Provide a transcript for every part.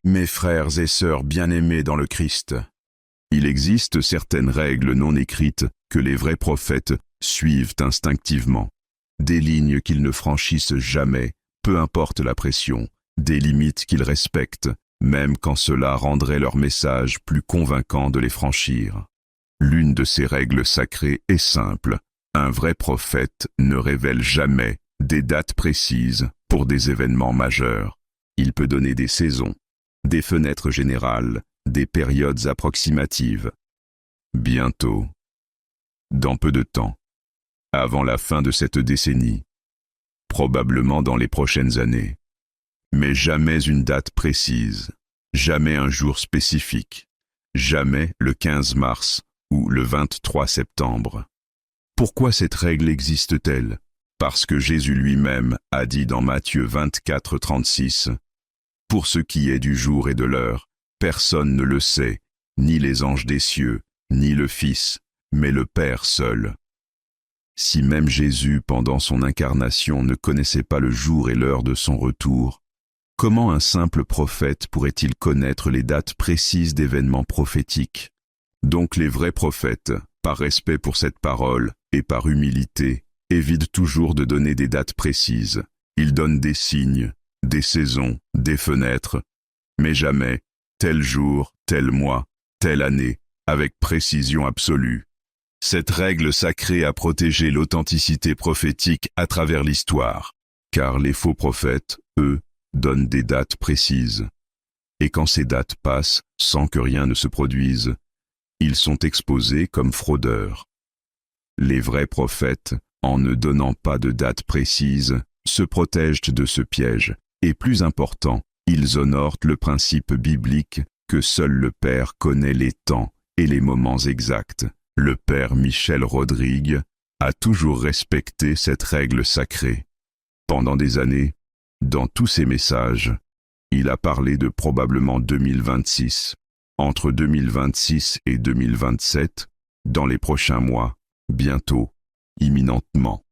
Mes frères et sœurs bien-aimés dans le Christ, il existe certaines règles non écrites que les vrais prophètes suivent instinctivement. Des lignes qu'ils ne franchissent jamais, peu importe la pression, des limites qu'ils respectent, même quand cela rendrait leur message plus convaincant de les franchir. L'une de ces règles sacrées est simple. Un vrai prophète ne révèle jamais des dates précises pour des événements majeurs. Il peut donner des saisons, des fenêtres générales, des périodes approximatives. Bientôt, dans peu de temps, avant la fin de cette décennie, probablement dans les prochaines années, mais jamais une date précise, jamais un jour spécifique, jamais le 15 mars ou le 23 septembre. Pourquoi cette règle existe-t-elle? Parce que Jésus lui-même a dit dans Matthieu 24, 36, « Pour ce qui est du jour et de l'heure, personne ne le sait, ni les anges des cieux, ni le Fils, mais le Père seul. » Si même Jésus, pendant son incarnation, ne connaissait pas le jour et l'heure de son retour, comment un simple prophète pourrait-il connaître les dates précises d'événements prophétiques? Donc les vrais prophètes, par respect pour cette parole et par humilité, évitent toujours de donner des dates précises. Ils donnent des signes, des saisons, des fenêtres, mais jamais tel jour, tel mois, telle année, avec précision absolue. Cette règle sacrée a protégé l'authenticité prophétique à travers l'histoire, car les faux prophètes, eux, donnent des dates précises. Et quand ces dates passent sans que rien ne se produise, ils sont exposés comme fraudeurs. Les vrais prophètes, en ne donnant pas de date précise, se protègent de ce piège, et plus important, ils honorent le principe biblique que seul le Père connaît les temps et les moments exacts. Le Père Michel Rodrigue a toujours respecté cette règle sacrée. Pendant des années, dans tous ses messages, il a parlé de probablement 2026, entre 2026 et 2027, dans les prochains mois, bientôt, imminentement.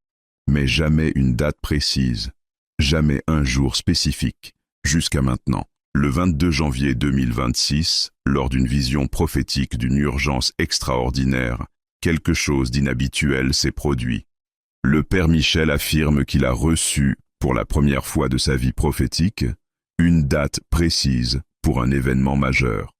Mais jamais une date précise, jamais un jour spécifique, jusqu'à maintenant. Le 22 janvier 2026, lors d'une vision prophétique d'une urgence extraordinaire, quelque chose d'inhabituel s'est produit. Le Père Michel affirme qu'il a reçu, pour la première fois de sa vie prophétique, une date précise pour un événement majeur.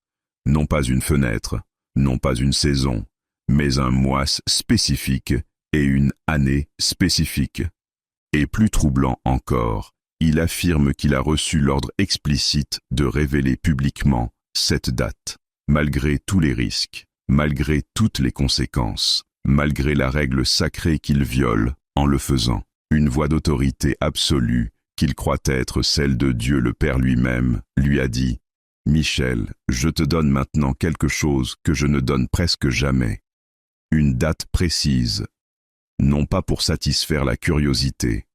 Non pas une fenêtre, non pas une saison, mais un mois spécifique et une année spécifique. Et plus troublant encore, il affirme qu'il a reçu l'ordre explicite de révéler publiquement cette date, malgré tous les risques, malgré toutes les conséquences, malgré la règle sacrée qu'il viole en le faisant. Une voix d'autorité absolue, qu'il croit être celle de Dieu le Père lui-même, lui a dit « Michel, je te donne maintenant quelque chose que je ne donne presque jamais. Une date précise, non pas pour satisfaire la curiosité,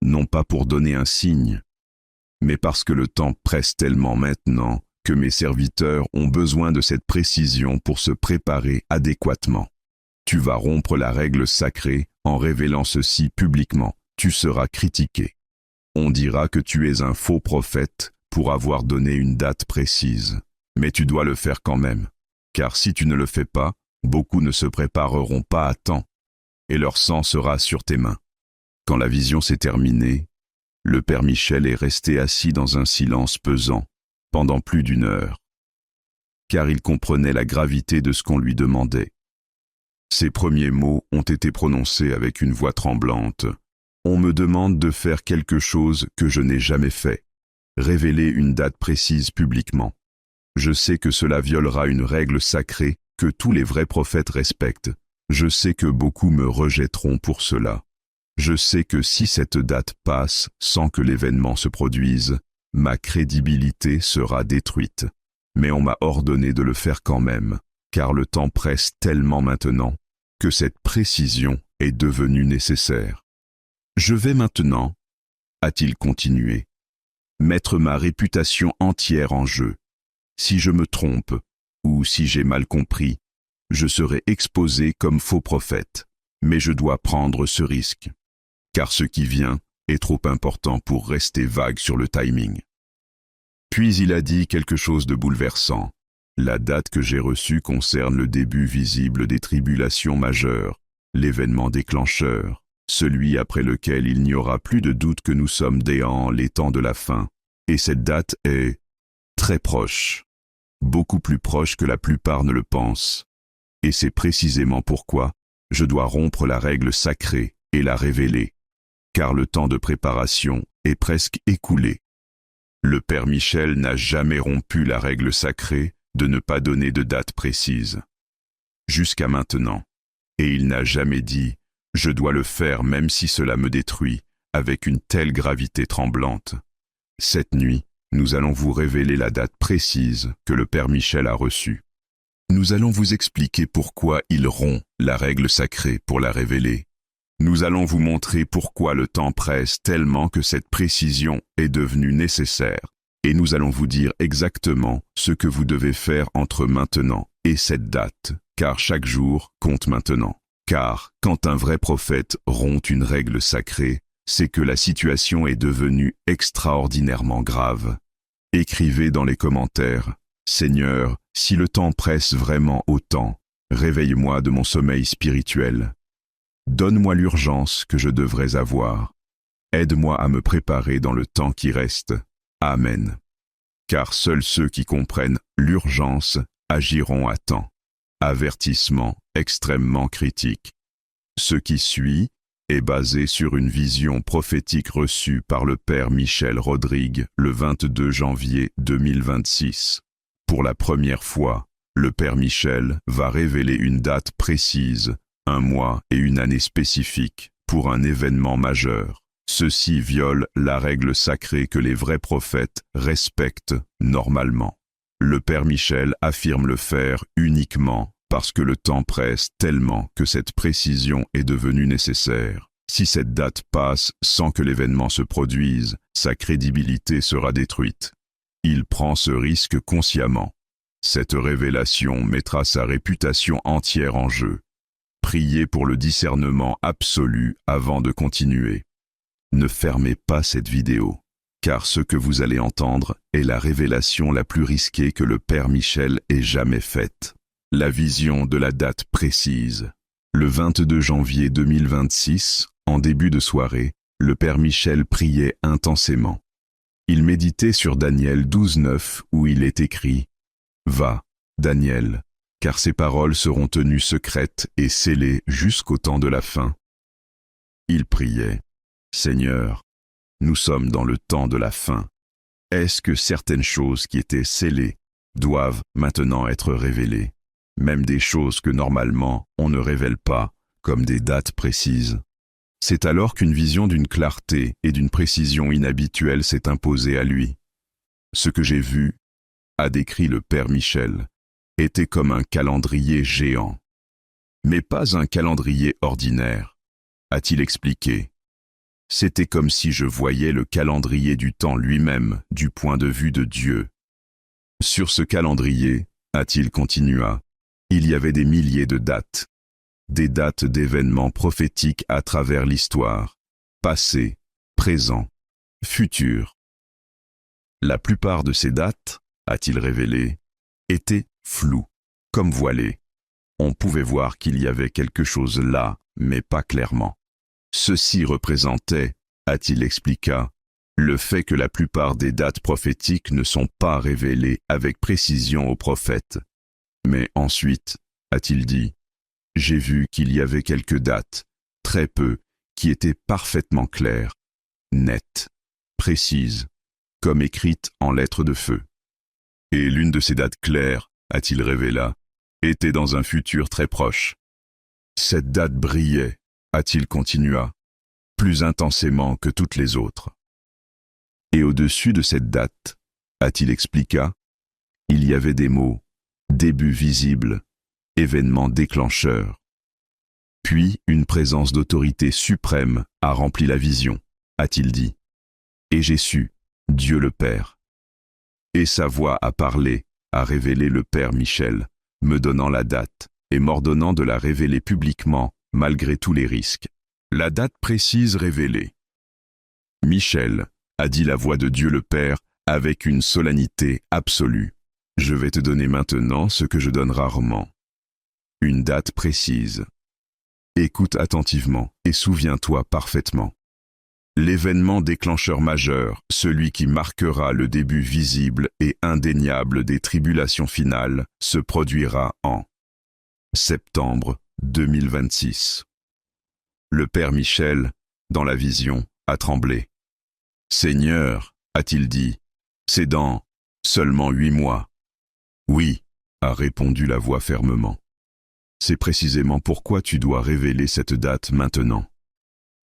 non pas pour donner un signe, mais parce que le temps presse tellement maintenant que mes serviteurs ont besoin de cette précision pour se préparer adéquatement. Tu vas rompre la règle sacrée en révélant ceci publiquement. Tu seras critiqué. On dira que tu es un faux prophète pour avoir donné une date précise. Mais tu dois le faire quand même, car si tu ne le fais pas, beaucoup ne se prépareront pas à temps, et leur sang sera sur tes mains. » Quand la vision s'est terminée, le Père Michel est resté assis dans un silence pesant pendant plus d'une heure, car il comprenait la gravité de ce qu'on lui demandait. Ses premiers mots ont été prononcés avec une voix tremblante. « On me demande de faire quelque chose que je n'ai jamais fait, révéler une date précise publiquement. Je sais que cela violera une règle sacrée que tous les vrais prophètes respectent. Je sais que beaucoup me rejetteront pour cela. Je sais que si cette date passe sans que l'événement se produise, ma crédibilité sera détruite. Mais on m'a ordonné de le faire quand même, car le temps presse tellement maintenant que cette précision est devenue nécessaire. Je vais maintenant, a-t-il continué, mettre ma réputation entière en jeu. Si je me trompe, ou si j'ai mal compris, je serai exposé comme faux prophète, mais je dois prendre ce risque, car ce qui vient est trop important pour rester vague sur le timing. Puis il a dit quelque chose de bouleversant. La date que j'ai reçue concerne le début visible des tribulations majeures, l'événement déclencheur, celui après lequel il n'y aura plus de doute que nous sommes dans les temps de la fin. Et cette date est très proche, beaucoup plus proche que la plupart ne le pensent. Et c'est précisément pourquoi je dois rompre la règle sacrée et la révéler, car le temps de préparation est presque écoulé. Le Père Michel n'a jamais rompu la règle sacrée de ne pas donner de date précise. Jusqu'à maintenant. Et il n'a jamais dit « je dois le faire même si cela me détruit » avec une telle gravité tremblante. Cette nuit, nous allons vous révéler la date précise que le Père Michel a reçue. Nous allons vous expliquer pourquoi il rompt la règle sacrée pour la révéler. Nous allons vous montrer pourquoi le temps presse tellement que cette précision est devenue nécessaire. Et nous allons vous dire exactement ce que vous devez faire entre maintenant et cette date, car chaque jour compte maintenant. Car quand un vrai prophète rompt une règle sacrée, c'est que la situation est devenue extraordinairement grave. Écrivez dans les commentaires « Seigneur, si le temps presse vraiment autant, réveille-moi de mon sommeil spirituel. Donne-moi l'urgence que je devrais avoir. Aide-moi à me préparer dans le temps qui reste. Amen. » Car seuls ceux qui comprennent l'urgence agiront à temps. Avertissement extrêmement critique. Ce qui suit est basé sur une vision prophétique reçue par le Père Michel Rodrigue le 22 janvier 2026. Pour la première fois, le Père Michel va révéler une date précise, un mois et une année spécifiques pour un événement majeur. Ceci viole la règle sacrée que les vrais prophètes respectent normalement. Le Père Michel affirme le faire uniquement parce que le temps presse tellement que cette précision est devenue nécessaire. Si cette date passe sans que l'événement se produise, sa crédibilité sera détruite. Il prend ce risque consciemment. Cette révélation mettra sa réputation entière en jeu. Priez pour le discernement absolu avant de continuer. Ne fermez pas cette vidéo, car ce que vous allez entendre est la révélation la plus risquée que le Père Michel ait jamais faite. La vision de la date précise. Le 22 janvier 2026, en début de soirée, le Père Michel priait intensément. Il méditait sur Daniel 12:9 où il est écrit « Va, Daniel, car ces paroles seront tenues secrètes et scellées jusqu'au temps de la fin. » Il priait « Seigneur, nous sommes dans le temps de la fin. Est-ce que certaines choses qui étaient scellées doivent maintenant être révélées, même des choses que normalement on ne révèle pas, comme des dates précises? » C'est alors qu'une vision d'une clarté et d'une précision inhabituelle s'est imposée à lui. Ce que j'ai vu, a décrit le Père Michel, était comme un calendrier géant. Mais pas un calendrier ordinaire, a-t-il expliqué. C'était comme si je voyais le calendrier du temps lui-même du point de vue de Dieu. Sur ce calendrier, a-t-il continua, il y avait des milliers de dates. Des dates d'événements prophétiques à travers l'histoire, passé, présent, futur. La plupart de ces dates, a-t-il révélé, étaient floues, comme voilées. On pouvait voir qu'il y avait quelque chose là, mais pas clairement. Ceci représentait, a-t-il expliqué, le fait que la plupart des dates prophétiques ne sont pas révélées avec précision aux prophètes. Mais ensuite, a-t-il dit, j'ai vu qu'il y avait quelques dates, très peu, qui étaient parfaitement claires, nettes, précises, comme écrites en lettres de feu. Et l'une de ces dates claires, a-t-il révélé, était dans un futur très proche. Cette date brillait, a-t-il continua, plus intensément que toutes les autres. Et au-dessus de cette date, a-t-il expliqué, il y avait des mots, début visible, événement déclencheur. Puis une présence d'autorité suprême a rempli la vision, a-t-il dit. Et j'ai su, Dieu le Père. Et sa voix a parlé, a révélé le Père Michel, me donnant la date et m'ordonnant de la révéler publiquement malgré tous les risques. La date précise révélée. Michel, a dit la voix de Dieu le Père, avec une solennité absolue. Je vais te donner maintenant ce que je donne rarement. Une date précise. Écoute attentivement et souviens-toi parfaitement. L'événement déclencheur majeur, celui qui marquera le début visible et indéniable des tribulations finales, se produira en septembre 2026. Le Père Michel, dans la vision, a tremblé. « Seigneur, a-t-il dit, c'est dans seulement 8 mois. »« Oui, » a répondu la voix fermement. « C'est précisément pourquoi tu dois révéler cette date maintenant.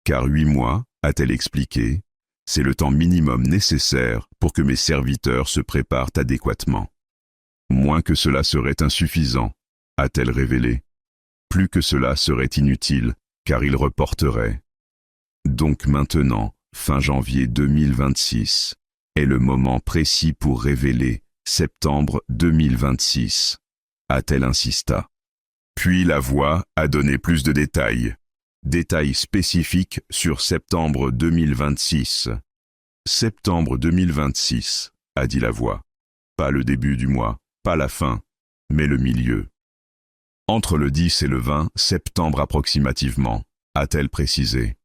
Car 8 mois, a-t-elle expliqué, c'est le temps minimum nécessaire pour que mes serviteurs se préparent adéquatement. Moins que cela serait insuffisant, a-t-elle révélé. Plus que cela serait inutile, car il reporterait. Donc maintenant, fin janvier 2026, est le moment précis pour révéler septembre 2026, a-t-elle insista. Puis la voix a donné plus de détails. Détails spécifiques sur septembre 2026. Septembre 2026, a dit la voix. Pas le début du mois, pas la fin, mais le milieu. Entre le 10 et le 20 septembre approximativement, a-t-elle précisé.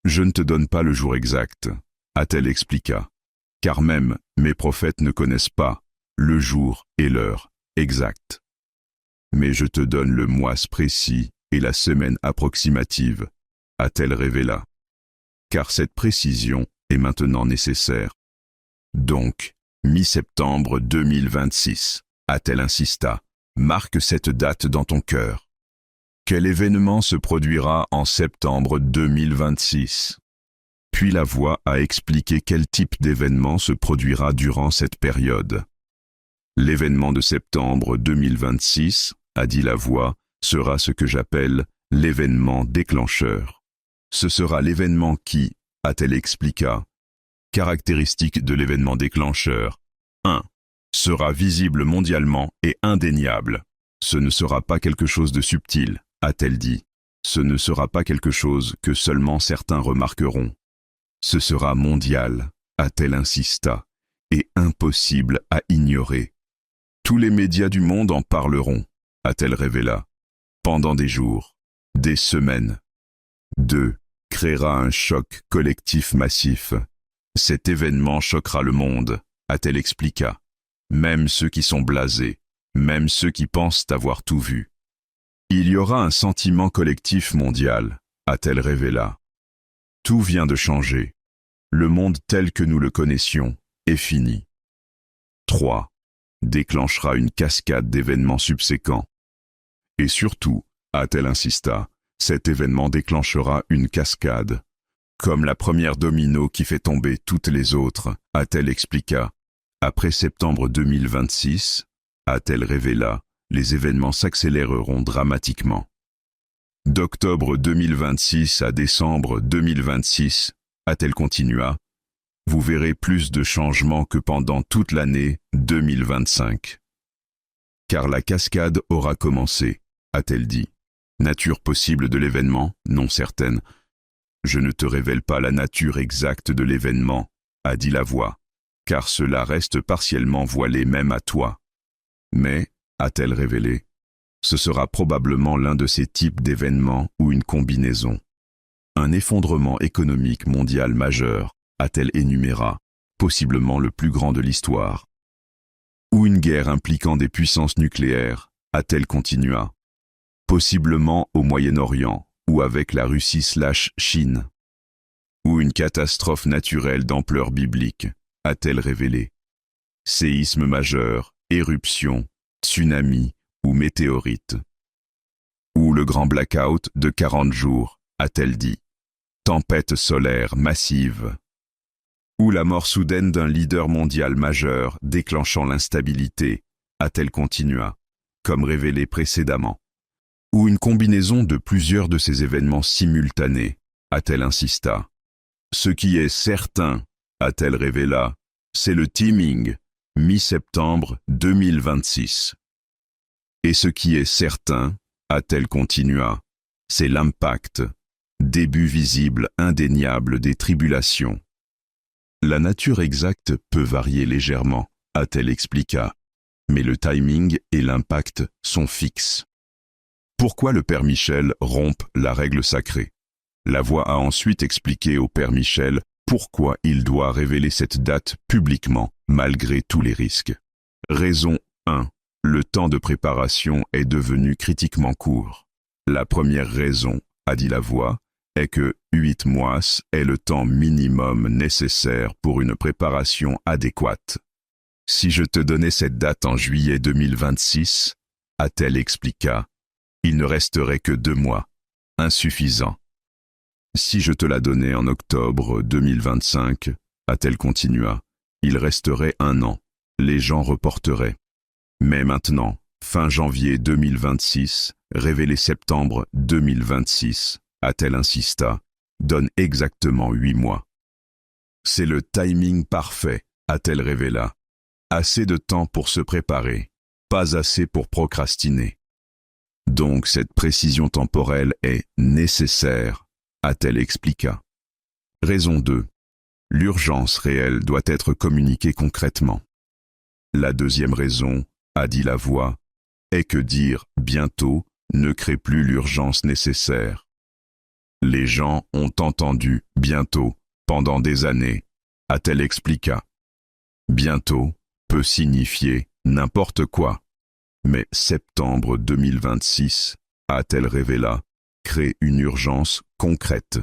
Je ne te donne pas le jour exact, a-t-elle expliqua, car même mes prophètes ne connaissent pas le jour et l'heure exacte. Mais je te donne le mois précis et la semaine approximative, a-t-elle révéla. Car cette précision est maintenant nécessaire. Donc, mi-septembre 2026, a-t-elle insista, marque cette date dans ton cœur. Quel événement se produira en septembre 2026? Puis la voix a expliqué quel type d'événement se produira durant cette période. L'événement de septembre 2026, a dit la voix, sera ce que j'appelle l'événement déclencheur. Ce sera l'événement qui, a-t-elle expliqua, caractéristique de l'événement déclencheur, 1. Sera visible mondialement et indéniable. Ce ne sera pas quelque chose de subtil, a-t-elle dit. Ce ne sera pas quelque chose que seulement certains remarqueront. Ce sera mondial, a-t-elle insista, et impossible à ignorer. Tous les médias du monde en parleront, a-t-elle révéla. Pendant des jours, des semaines. 2. Créera un choc collectif massif. Cet événement choquera le monde, a-t-elle expliqua. Même ceux qui sont blasés, même ceux qui pensent avoir tout vu. Il y aura un sentiment collectif mondial, a-t-elle révéla. Tout vient de changer. Le monde tel que nous le connaissions est fini. 3. Déclenchera une cascade d'événements subséquents. Et surtout, a-t-elle insista, cet événement déclenchera une cascade. Comme la première domino qui fait tomber toutes les autres, a-t-elle expliqua. Après septembre 2026, a-t-elle révéla, les événements s'accéléreront dramatiquement. D'octobre 2026 à décembre 2026, a-t-elle continua, vous verrez plus de changements que pendant toute l'année 2025. Car la cascade aura commencé, a-t-elle dit. Nature possible de l'événement, non certaine. Je ne te révèle pas la nature exacte de l'événement, a dit la voix, car cela reste partiellement voilé même à toi. Mais, a-t-elle révélé, ce sera probablement l'un de ces types d'événements ou une combinaison. Un effondrement économique mondial majeur, a-t-elle énuméra, possiblement le plus grand de l'histoire. Ou une guerre impliquant des puissances nucléaires, a-t-elle continua. Possiblement au Moyen-Orient, ou avec la Russie/Chine. Ou une catastrophe naturelle d'ampleur biblique, a-t-elle révélé. Séisme majeur, éruption, tsunami ou météorite. Ou le grand blackout de 40 jours, a-t-elle dit. Tempête solaire massive. Ou la mort soudaine d'un leader mondial majeur déclenchant l'instabilité, a-t-elle continua, comme révélé précédemment. Ou une combinaison de plusieurs de ces événements simultanés, a-t-elle insista. Ce qui est certain, a-t-elle révéla, c'est le timing, mi-septembre 2026. Et ce qui est certain, a-t-elle continua, c'est l'impact, début visible indéniable des tribulations. La nature exacte peut varier légèrement, a-t-elle expliqué, mais le timing et l'impact sont fixes. Pourquoi le Père Michel rompt la règle sacrée? La voix a ensuite expliqué au Père Michel pourquoi il doit révéler cette date publiquement, malgré tous les risques. Raison 1. Le temps de préparation est devenu critiquement court. La première raison, a dit la voix, est que 8 mois est le temps minimum nécessaire pour une préparation adéquate. Si je te donnais cette date en juillet 2026, a-t-elle expliqué, il ne resterait que 2 mois. Insuffisant. Si je te la donnais en octobre 2025, a-t-elle continua, il resterait 1 an. Les gens reporteraient. Mais maintenant, fin janvier 2026, révélé septembre 2026, a-t-elle insista, donne exactement 8 mois. C'est le timing parfait, a-t-elle révélé. Assez de temps pour se préparer, pas assez pour procrastiner. Donc cette précision temporelle est nécessaire, a-t-elle expliqué. Raison 2. L'urgence réelle doit être communiquée concrètement. La deuxième raison, a dit la voix, est que dire « bientôt » ne crée plus l'urgence nécessaire. Les gens ont entendu « bientôt » pendant des années, a-t-elle expliqué. Bientôt peut signifier n'importe quoi, mais septembre 2026, a-t-elle révélé, crée une urgence concrète.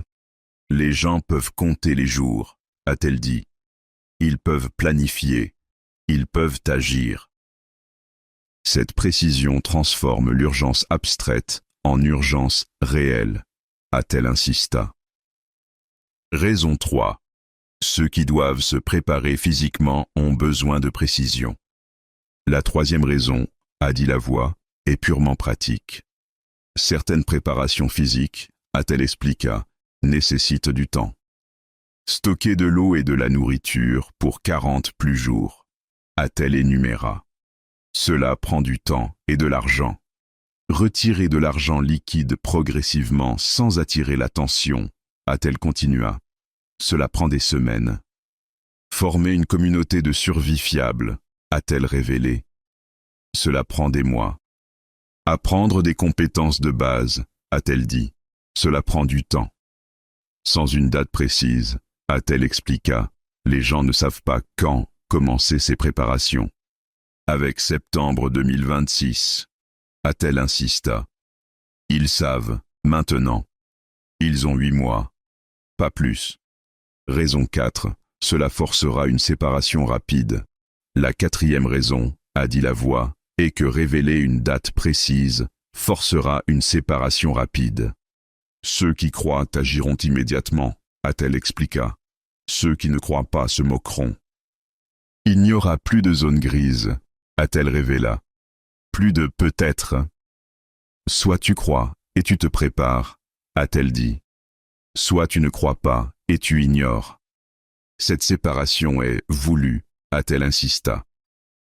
Les gens peuvent compter les jours, a-t-elle dit. Ils peuvent planifier, ils peuvent agir. Cette précision transforme l'urgence abstraite en urgence réelle, a-t-elle insisté. Raison 3. Ceux qui doivent se préparer physiquement ont besoin de précision. La troisième raison, a dit la voix, est purement pratique. Certaines préparations physiques, a-t-elle expliqué, nécessitent du temps. Stocker de l'eau et de la nourriture pour 40 plus jours, a-t-elle énuméré. Cela prend du temps et de l'argent. Retirer de l'argent liquide progressivement sans attirer l'attention, a-t-elle continué. Cela prend des semaines. Former une communauté de survie fiable, a-t-elle révélé. Cela prend des mois. Apprendre des compétences de base, a-t-elle dit. Cela prend du temps. Sans une date précise, a-t-elle expliqué, les gens ne savent pas quand commencer ces préparations. Avec septembre 2026, a-t-elle insisté. Ils savent, maintenant. Ils ont 8 mois. Pas plus. Raison 4, cela forcera une séparation rapide. La quatrième raison, a dit la voix, est que révéler une date précise forcera une séparation rapide. Ceux qui croient agiront immédiatement, a-t-elle expliqué. Ceux qui ne croient pas se moqueront. Il n'y aura plus de zone grise, a-t-elle révélé. Plus de peut-être. Soit tu crois et tu te prépares, a-t-elle dit. Soit tu ne crois pas et tu ignores. Cette séparation est voulue, a-t-elle insisté.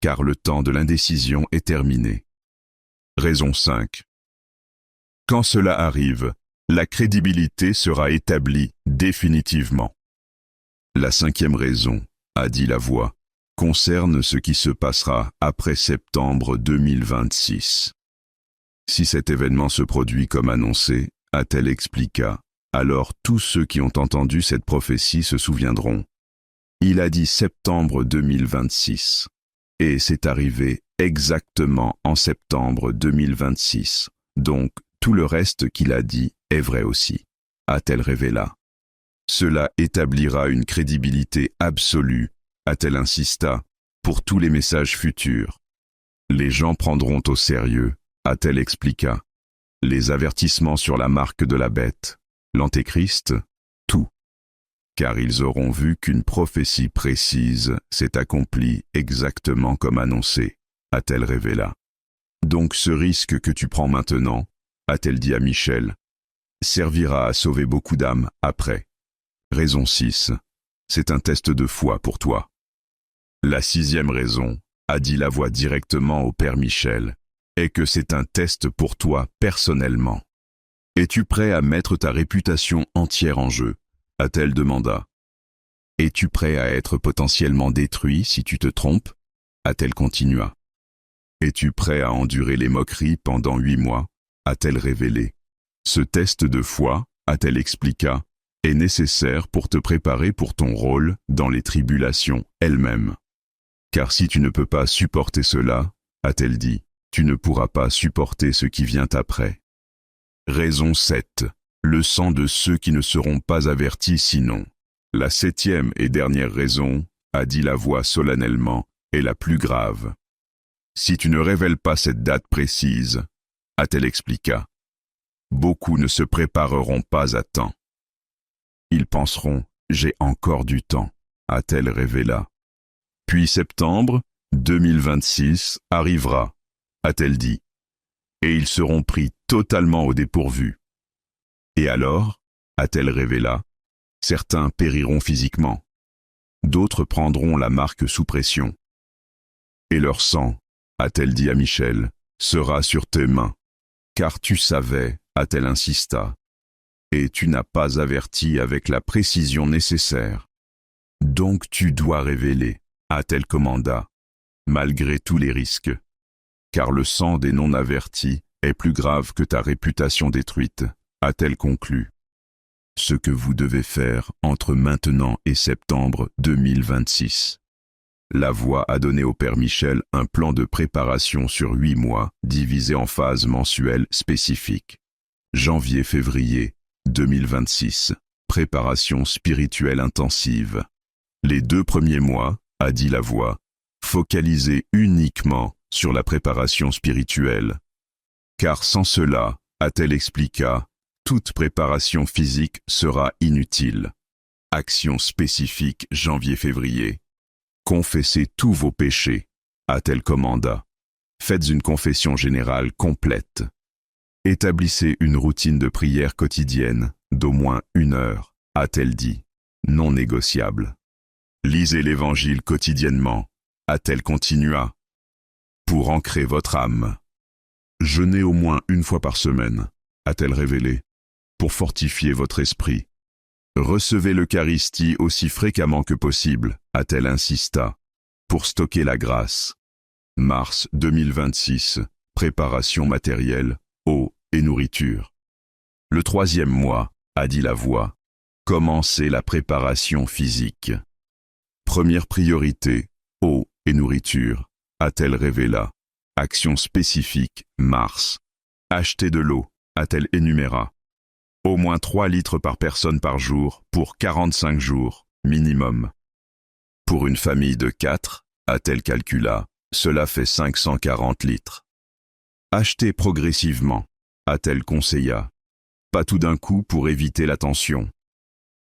Car le temps de l'indécision est terminé. Raison 5. Quand cela arrive, la crédibilité sera établie définitivement. La cinquième raison, a dit la voix, concerne ce qui se passera après septembre 2026. Si cet événement se produit comme annoncé, a-t-elle expliqué, alors tous ceux qui ont entendu cette prophétie se souviendront. Il a dit septembre 2026, et c'est arrivé exactement en septembre 2026, donc tout le reste qu'il a dit est vrai aussi, a-t-elle révélé. Cela établira une crédibilité absolue, a-t-elle insisté, pour tous les messages futurs. Les gens prendront au sérieux, a-t-elle expliqué, les avertissements sur la marque de la bête, l'antéchrist, tout. Car ils auront vu qu'une prophétie précise s'est accomplie exactement comme annoncé, a-t-elle révélé. Donc ce risque que tu prends maintenant, a-t-elle dit à Michel, servira à sauver beaucoup d'âmes après. Raison 6. C'est un test de foi pour toi. La sixième raison, a dit la voix directement au Père Michel, est que c'est un test pour toi personnellement. Es-tu prêt à mettre ta réputation entière en jeu, a-t-elle demandé. Es-tu prêt à être potentiellement détruit si tu te trompes? A-t-elle continua. Es-tu prêt à endurer les moqueries pendant 8 mois? A-t-elle révélé. Ce test de foi, a-t-elle expliqua, est nécessaire pour te préparer pour ton rôle dans les tribulations elles-mêmes. Car si tu ne peux pas supporter cela, a-t-elle dit, tu ne pourras pas supporter ce qui vient après. Raison 7. Le sang de ceux qui ne seront pas avertis sinon. La 7e et dernière raison, a dit la voix solennellement, est la plus grave. Si tu ne révèles pas cette date précise, a-t-elle expliqua, beaucoup ne se prépareront pas à temps. Ils penseront, j'ai encore du temps, a-t-elle révéla. Puis septembre 2026 arrivera, a-t-elle dit, et ils seront pris totalement au dépourvu. Et alors, a-t-elle révéla, certains périront physiquement, d'autres prendront la marque sous pression. Et leur sang, a-t-elle dit à Michel, sera sur tes mains. Car tu savais, a-t-elle insista, et tu n'as pas averti avec la précision nécessaire. Donc tu dois révéler, a-t-elle commanda, malgré tous les risques. Car le sang des non-avertis est plus grave que ta réputation détruite, a-t-elle conclu. Ce que vous devez faire entre maintenant et septembre 2026. La voix a donné au Père Michel un plan de préparation sur 8 mois, divisé en phases mensuelles spécifiques. Janvier-février 2026, préparation spirituelle intensive. Les 2 premiers mois, a dit la voix, focalisés uniquement sur la préparation spirituelle. Car sans cela, a-t-elle expliqua, toute préparation physique sera inutile. Action spécifique janvier-février. Confessez tous vos péchés, a-t-elle commanda. Faites une confession générale complète. Établissez une routine de prière quotidienne d'au moins 1 heure, a-t-elle dit, non négociable. Lisez l'Évangile quotidiennement, a-t-elle continua, pour ancrer votre âme. Jeûnez au moins 1 fois par semaine, a-t-elle révélé, pour fortifier votre esprit. Recevez l'Eucharistie aussi fréquemment que possible, a-t-elle insista, pour stocker la grâce. Mars 2026, préparation matérielle, eau et nourriture. Le 3e mois, a dit la voix, commencez la préparation physique. Première priorité, eau et nourriture, a-t-elle révéla. Action spécifique, mars. Achetez de l'eau, a-t-elle énuméra. Au moins 3 litres par personne par jour pour 45 jours, minimum. Pour une famille de 4, a-t-elle calcula, cela fait 540 litres. Achetez progressivement, a-t-elle conseilla. Pas tout d'un coup pour éviter la tension.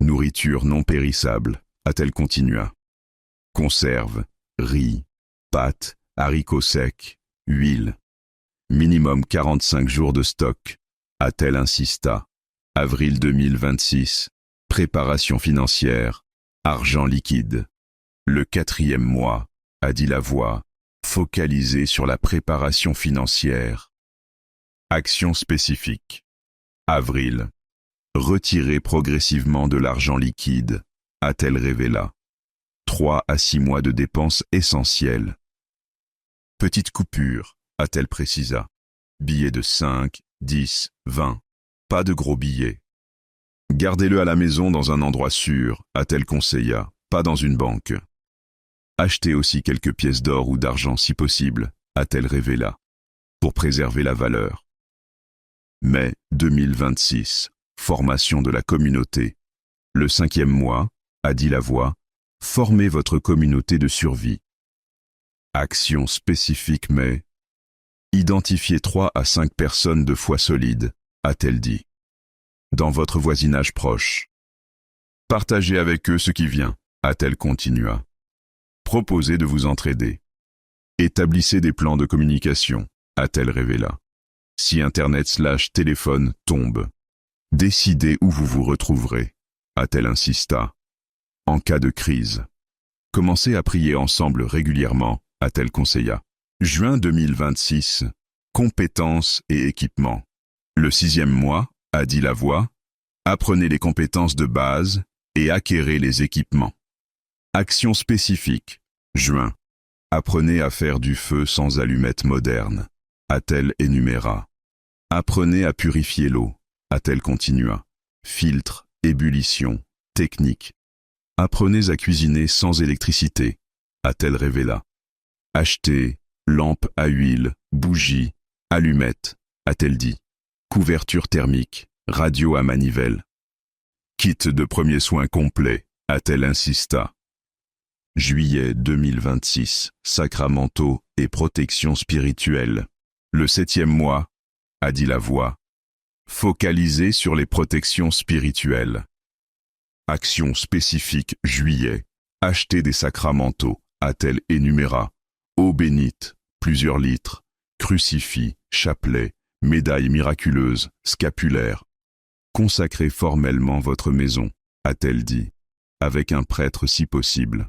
Nourriture non périssable, a-t-elle continua. Conserve, riz, pâtes, haricots secs, huile. Minimum 45 jours de stock, a-t-elle insista. Avril 2026, préparation financière, argent liquide. Le 4e mois, a dit la voix, focalisé sur la préparation financière. Action spécifique. Avril. Retirer progressivement de l'argent liquide, a-t-elle révéla. 3 à 6 mois de dépenses essentielles. Petite coupure, a-t-elle précisa. Billets de 5, 10, 20. Pas de gros billets. Gardez-le à la maison dans un endroit sûr, a-t-elle conseilla, pas dans une banque. Achetez aussi quelques pièces d'or ou d'argent si possible, a-t-elle révéla, pour préserver la valeur. Mai 2026, formation de la communauté. Le 5e mois, a dit la voix, formez votre communauté de survie. Action spécifique mai. Identifiez 3 à 5 personnes de foi solide, a-t-elle dit. Dans votre voisinage proche. Partagez avec eux ce qui vient, a-t-elle continua. Proposez de vous entraider. Établissez des plans de communication, a-t-elle révéla. Si Internet/téléphone tombe. Décidez où vous vous retrouverez, a-t-elle insista. En cas de crise. Commencez à prier ensemble régulièrement, a-t-elle conseilla. Juin 2026. Compétences et équipements. Le 6e mois, a dit la voix, apprenez les compétences de base et acquérez les équipements. Action spécifique. Juin. Apprenez à faire du feu sans allumettes modernes. A-t-elle énuméra. Apprenez à purifier l'eau. A-t-elle continua. Filtre, ébullition, technique. Apprenez à cuisiner sans électricité. A-t-elle révéla. Achetez, lampe à huile, bougie, allumettes. A-t-elle dit. Couverture thermique, radio à manivelle. Kit de premiers soins complet. A-t-elle insista. Juillet 2026, sacramentaux et protection spirituelle. Le 7e mois, a dit la voix. Focalisé sur les protections spirituelles. Action spécifique juillet. Acheter des sacramentaux. A-t-elle énuméra. Eau bénite, plusieurs litres. Crucifix, chapelet, médaille miraculeuse, scapulaire. Consacrez formellement votre maison. A-t-elle dit. Avec un prêtre si possible.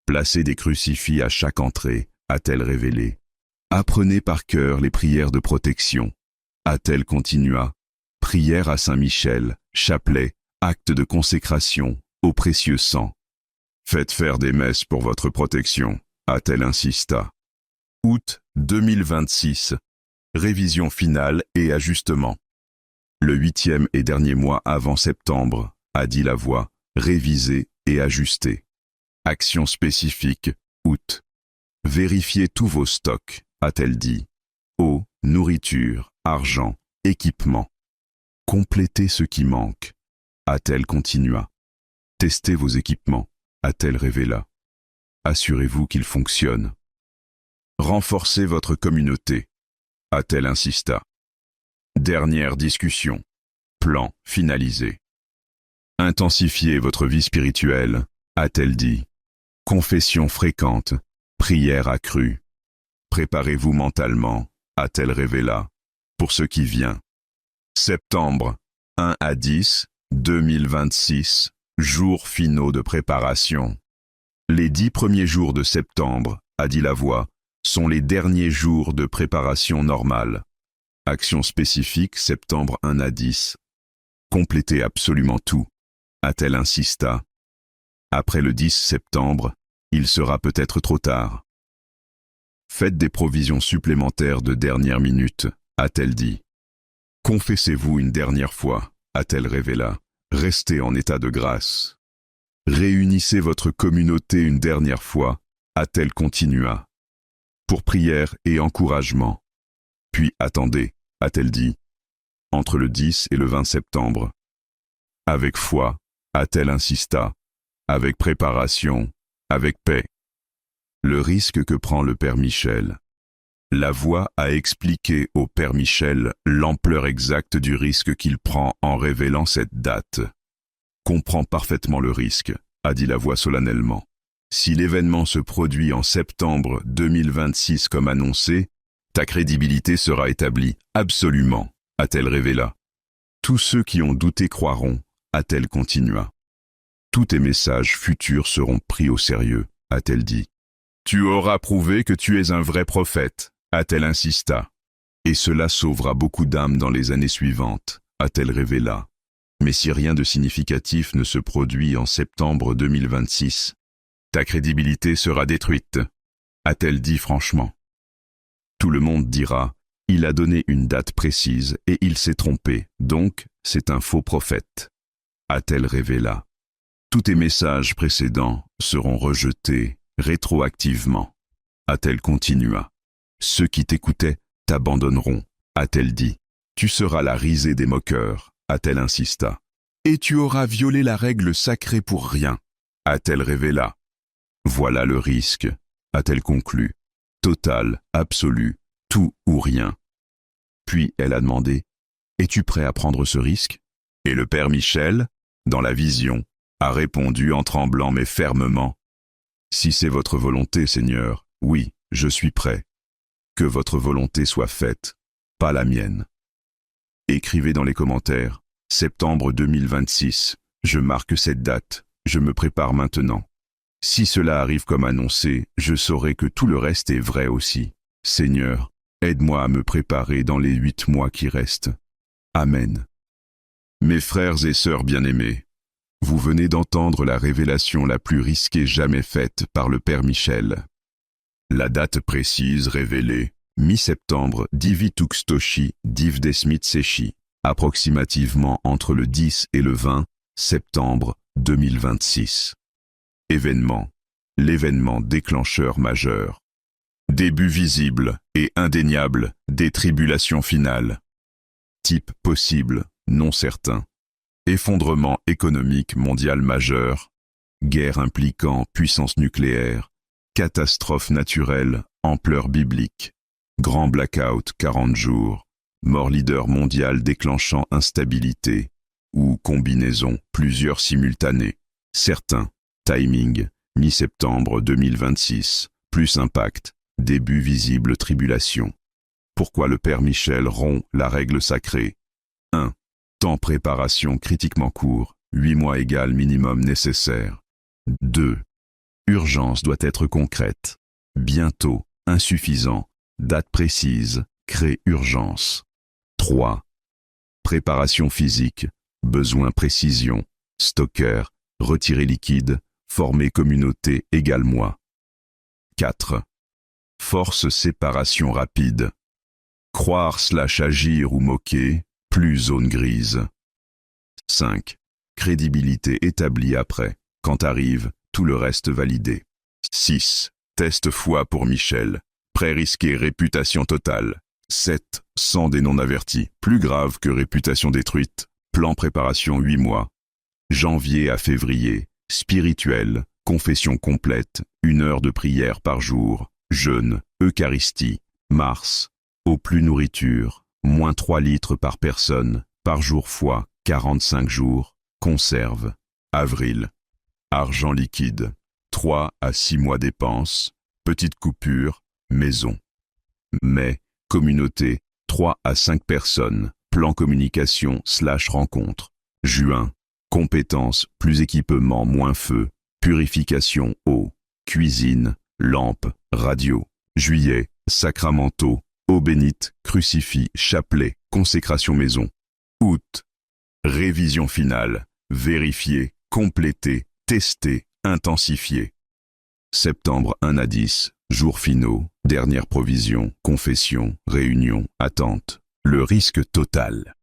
Placez des crucifix à chaque entrée. A-t-elle révélé. Apprenez par cœur les prières de protection. A-t-elle continua. Prière à Saint-Michel, chapelet, acte de consécration, au précieux sang. Faites faire des messes pour votre protection. A-t-elle insista. Août 2026. Révision finale et ajustement. Le 8e et dernier mois avant septembre, a dit la voix, réviser et ajuster. Action spécifique, août. Vérifiez tous vos stocks, a-t-elle dit. Eau, nourriture, argent, équipement. Complétez ce qui manque, a-t-elle continua. Testez vos équipements, a-t-elle révéla. Assurez-vous qu'ils fonctionnent. Renforcez votre communauté, a-t-elle insista. Dernière discussion. Plan finalisé. Intensifiez votre vie spirituelle, a-t-elle dit. Confession fréquente, prière accrue. Préparez-vous mentalement, a-t-elle révéla, pour ce qui vient. Septembre 1 à 10, 2026, jours finaux de préparation. Les 10 premiers jours de septembre, a dit la voix, sont les derniers jours de préparation normale. Action spécifique, septembre 1 à 10. Complétez absolument tout, a-t-elle insista. Après le 10 septembre, il sera peut-être trop tard. Faites des provisions supplémentaires de dernière minute, a-t-elle dit. Confessez-vous une dernière fois, a-t-elle révéla. Restez en état de grâce. Réunissez votre communauté une dernière fois, a-t-elle continua. Pour prière et encouragement. Puis attendez, a-t-elle dit. Entre le 10 et le 20 septembre. Avec foi, a-t-elle insista. Avec préparation, avec paix. Le risque que prend le Père Michel. La voix a expliqué au Père Michel l'ampleur exacte du risque qu'il prend en révélant cette date. Comprends parfaitement le risque, a dit la voix solennellement. Si l'événement se produit en septembre 2026 comme annoncé, ta crédibilité sera établie, absolument, a-t-elle révéla. Tous ceux qui ont douté croiront, a-t-elle continua. Tous tes messages futurs seront pris au sérieux, a-t-elle dit. Tu auras prouvé que tu es un vrai prophète, a-t-elle insista. Et cela sauvera beaucoup d'âmes dans les années suivantes, a-t-elle révéla. Mais si rien de significatif ne se produit en septembre 2026, ta crédibilité sera détruite, a-t-elle dit franchement. Tout le monde dira, il a donné une date précise et il s'est trompé, donc c'est un faux prophète, a-t-elle révéla. Tous tes messages précédents seront rejetés rétroactivement, a-t-elle continua. Ceux qui t'écoutaient t'abandonneront, a-t-elle dit. Tu seras la risée des moqueurs, a-t-elle insista. Et tu auras violé la règle sacrée pour rien, a-t-elle révéla. Voilà le risque, a-t-elle conclu. Total, absolu, tout ou rien. Puis elle a demandé, es-tu prêt à prendre ce risque? Et le Père Michel, dans la vision, a répondu en tremblant mais fermement. Si c'est votre volonté, Seigneur, oui, je suis prêt. Que votre volonté soit faite, pas la mienne. Écrivez dans les commentaires, septembre 2026, je marque cette date, je me prépare maintenant. Si cela arrive comme annoncé, je saurai que tout le reste est vrai aussi. Seigneur, aide-moi à me préparer dans les 8 mois qui restent. Amen. Mes frères et sœurs bien-aimés, Vous venez d'entendre la révélation la plus risquée jamais faite par le Père Michel. La date précise révélée, mi-septembre, Divituxtoshi, Divdesmitseshi, approximativement entre le 10 et le 20 septembre 2026. Événement. L'événement déclencheur majeur. Début visible et indéniable des tribulations finales. Type possible, non certain. Effondrement économique mondial majeur. Guerre impliquant puissance nucléaire. Catastrophe naturelle, ampleur biblique. Grand blackout 40 jours. Mort leader mondial déclenchant instabilité. Ou combinaison, plusieurs simultanés. Certains. Timing. Mi-septembre 2026. Plus impact. Début visible tribulation. Pourquoi le Père Michel rompt la règle sacrée? 1. Temps préparation critiquement court, 8 mois égale minimum nécessaire. 2. Urgence doit être concrète. Bientôt, insuffisant, date précise, crée urgence. 3. Préparation physique, besoin précision, stocker, retirer liquide, former communauté égale moi. 4. Force séparation rapide. Croire/agir ou moquer, plus zone grise. 5. Crédibilité établie après, quand arrive, tout le reste validé. 6. Test foi pour Michel. Prêt risqué réputation totale. 7. Sang des non-avertis, plus grave que réputation détruite. Plan préparation 8 mois. Janvier à février, spirituel, confession complète, 1 heure de prière par jour, jeûne, Eucharistie. Mars, au plus nourriture, moins 3 litres par personne, par jour fois 45 jours, conserve. Avril, argent liquide, 3 à 6 mois dépenses, petite coupure, maison. Mai, communauté, 3 à 5 personnes, plan communication/rencontre. Juin, compétences, plus équipement, moins feu, purification, eau, cuisine, lampe, radio. Juillet, sacramentaux, eau bénite, crucifix, chapelet, consécration maison. Août, révision finale, vérifier, compléter, tester, intensifier. Septembre 1 à 10, jours finaux, dernière provision, confession, réunion, attente. Le risque total.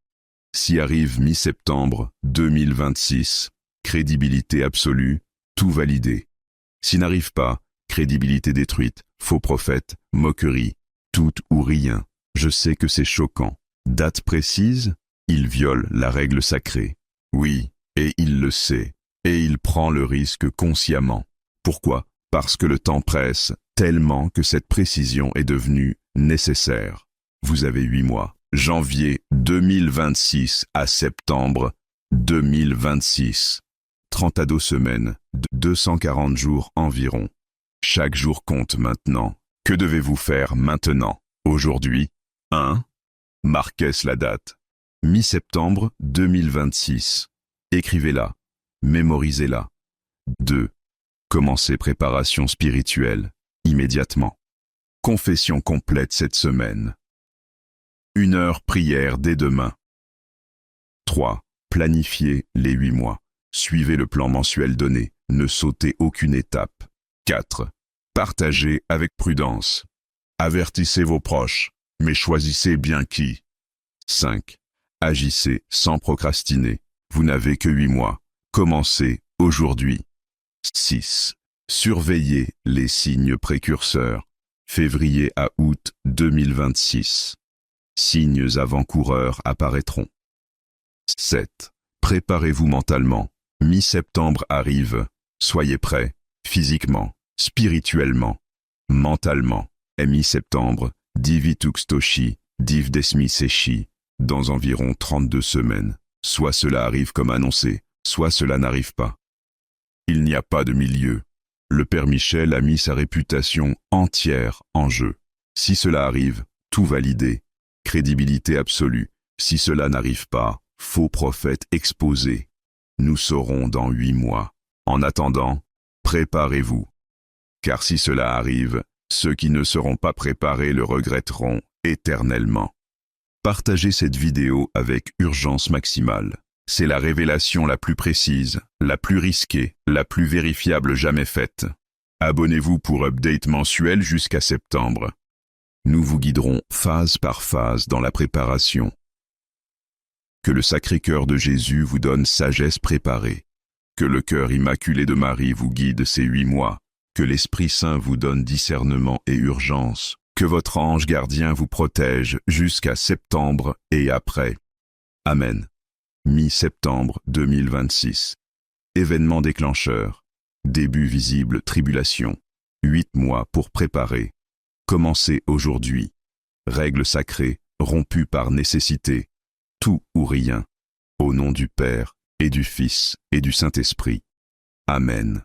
Si arrive mi-septembre 2026, crédibilité absolue, tout validé. Si n'arrive pas, crédibilité détruite, faux prophète, moquerie, tout ou rien. Je sais que c'est choquant. Date précise, il viole la règle sacrée. Oui, et il le sait. Et il prend le risque consciemment. Pourquoi? Parce que le temps presse tellement que cette précision est devenue nécessaire. Vous avez 8 mois. Janvier 2026 à septembre 2026. 30 à 2 semaines, 240 jours environ. Chaque jour compte maintenant. Que devez-vous faire maintenant? Aujourd'hui? 1. Marquez la date. Mi-septembre 2026. Écrivez-la. Mémorisez-la. 2. Commencez préparation spirituelle, immédiatement. Confession complète cette semaine. 1 heure prière dès demain. 3. Planifiez les 8 mois. Suivez le plan mensuel donné. Ne sautez aucune étape. 4. Partagez avec prudence. Avertissez vos proches, mais choisissez bien qui. 5. Agissez sans procrastiner. Vous n'avez que 8 mois. Commencez aujourd'hui. 6. Surveillez les signes précurseurs. Février à août 2026. Signes avant-coureurs apparaîtront. 7. Préparez-vous mentalement. Mi-septembre arrive. Soyez prêts, physiquement, spirituellement, mentalement. Mi-septembre, Divituxtoshi, Divdesmitseshi, dans environ 32 semaines. Soit cela arrive comme annoncé, soit cela n'arrive pas. Il n'y a pas de milieu. Le Père Michel a mis sa réputation entière en jeu. Si cela arrive, tout validé. Crédibilité absolue. Si cela n'arrive pas, faux prophète exposé. Nous saurons dans 8 mois. En attendant, préparez-vous. Car si cela arrive, ceux qui ne seront pas préparés le regretteront éternellement. Partagez cette vidéo avec urgence maximale. C'est la révélation la plus précise, la plus risquée, la plus vérifiable jamais faite. Abonnez-vous pour update mensuel jusqu'à septembre. Nous vous guiderons phase par phase dans la préparation. Que le Sacré-Cœur de Jésus vous donne sagesse préparée. Que le cœur immaculé de Marie vous guide ces 8 mois. Que l'Esprit Saint vous donne discernement et urgence. Que votre ange gardien vous protège jusqu'à septembre et après. Amen. Mi-septembre 2026. Événement déclencheur. Début visible tribulation. 8 mois pour préparer. Commencez aujourd'hui. Règle sacrée, rompue par nécessité. Tout ou rien. Au nom du Père, et du Fils, et du Saint-Esprit. Amen.